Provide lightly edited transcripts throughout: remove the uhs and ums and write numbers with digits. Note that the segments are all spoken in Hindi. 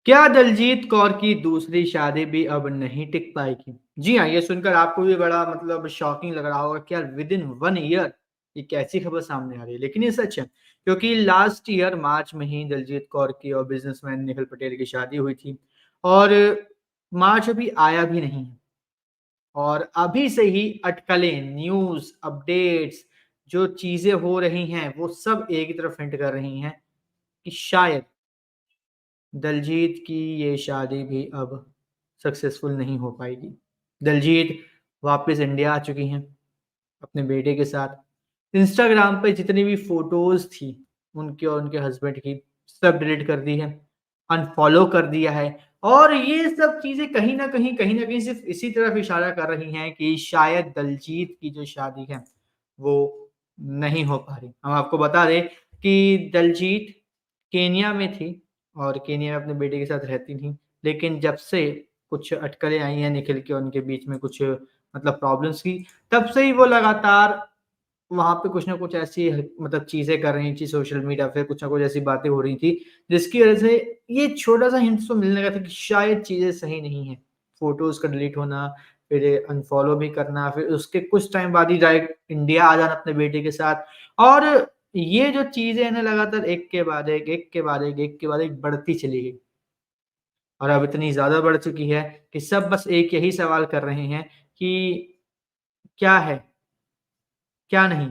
क्या दलजीत कौर की दूसरी शादी भी अब नहीं टिक पाएगी? जी हाँ, ये सुनकर आपको भी बड़ा मतलब शॉकिंग लग रहा होगा कि यार विदिन 1 ईयर ये कैसी खबर सामने आ रही है। लेकिन ये सच है, क्योंकि लास्ट ईयर मार्च में ही दलजीत कौर की और बिज़नेसमैन निखिल पटेल की शादी हुई थी और मार्च अभी आया भी नहीं है और अभी से ही अटकलें, न्यूज़, अपडेट्स जो चीज़ें हो रही हैं, वो सब एक ही तरफ हिंट कर रही हैं कि शायद दलजीत की ये शादी भी अब सक्सेसफुल नहीं हो पाएगी। दलजीत वापस इंडिया आ चुकी हैं अपने बेटे के साथ। इंस्टाग्राम पे जितनी भी फ़ोटोज़ थी उनकी और उनके हस्बैंड की, सब डिलीट कर दी है, अनफ़ॉलो कर दिया है और ये सब चीज़ें कहीं न कहीं सिर्फ़ इसी तरफ इशारा कर रही हैं कि शायद दलजीत की जो शादी है, वो नहीं हो पा रही। हम आपको बता दें कि दलजीत केन्या में थी और केन्या में अपने बेटे के साथ रहती थीं। लेकिन जब से कुछ अटकलें आई हैं निखिल के और उनके बीच में कुछ मतलब प्रॉब्लम्स की, तब से ही वो लगातार वहाँ पे कुछ न कुछ ऐसी मतलब चीज़ें कर रही थी सोशल मीडिया पे कुछ न कुछ ऐसी बातें हो रही थी, जिसकी वज़ह से ये छोटा-सा हिंट तो मिलने लगा था कि शायद चीज़ें सही नहीं हैं। फ़ोटोज़ का डिलीट होना, फिर अनफ़ॉलो भी करना, फिर उसके कुछ टाइम बाद ही डायरेक्ट इंडिया आ जाना अपने बेटे के साथ और ये जो चीज़ें हैं ना लगातार एक के बाद एक, एक के बाद एक, एक के बाद एक बढ़ती चली गई। और अब इतनी ज़्यादा बढ़ चुकी है कि सब बस एक यही सवाल कर रहे हैं कि क्या है? क्या नहीं?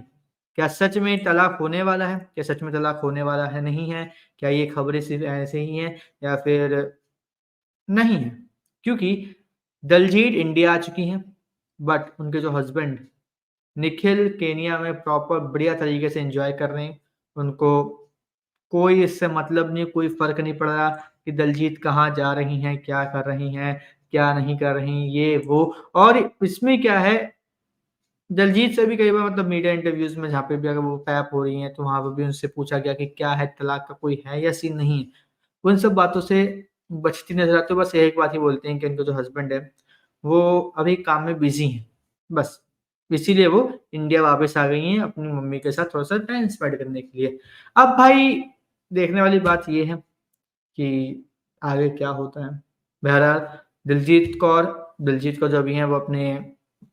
क्या सच में तलाक होने वाला है? क्या सच में तलाक होने वाला है, नहीं है? क्या ये खबरें सिर्फ़ ऐसे ही हैं या फिर नहीं है? क्योंकि दलजीत इंडिया आ चुकी हैं, बट उनके जो हस्बैंड निखिल केन्या में प्रॉपर बढ़िया तरीके से एन्जॉय कर रहे हैं। उनको कोई इससे मतलब नहीं, कोई फ़र्क नहीं पड़ रहा कि दलजीत कहाँ जा रही हैं, क्या कर रही हैं, क्या नहीं कर रही, ये वो। और इसमें क्या है, दलजीत से भी कई बार मतलब मीडिया इंटरव्यूज़ में जहाँ पे भी अगर वो पैप हो रही हैं, तो वहाँ पे भी उनसे पूछा गया कि क्या है, तलाक का कोई है या सीन नहीं है? उन सब बातों से बचती नज़र आती है, बस एक बात ही बोलते हैं कि उनके जो हस्बैंड है, वो अभी काम में बिज़ी हैं, बस। इसीलिए वो इंडिया वापस आ गई हैं अपनी मम्मी के साथ थोड़ा-सा टाइम स्पेंड करने के लिए। अब भाई देखने वाली बात ये है कि आगे क्या होता है। बहरहाल दिलजीत कौर जो अभी हैं वो अपने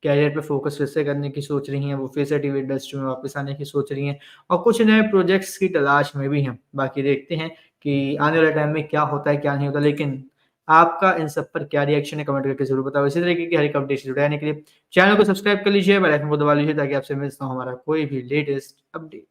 करियर पे फ़ोकस फिर से करने की सोच रही हैं, वो फिर से टीवी इंडस्ट्री में वापस आने की सोच रही हैं और कुछ नए प्रोजेक्ट्स की तलाश में भी हैं। बाकी देखते हैं कि आने वाले टाइम में क्या होता है, क्या नहीं होता। लेकिन आपका इन सब पर क्या रिएक्शन है कमेंट करके ज़रूर बताओ। इसी तरीके की हर एक अपडेट से जुड़े रहने के लिए चैनल को सब्सक्राइब कर लीजिए, बेल आइकन को दबा लीजिए ताकि आपसे मिस ना हो हमारा कोई भी लेटेस्ट अपडेट।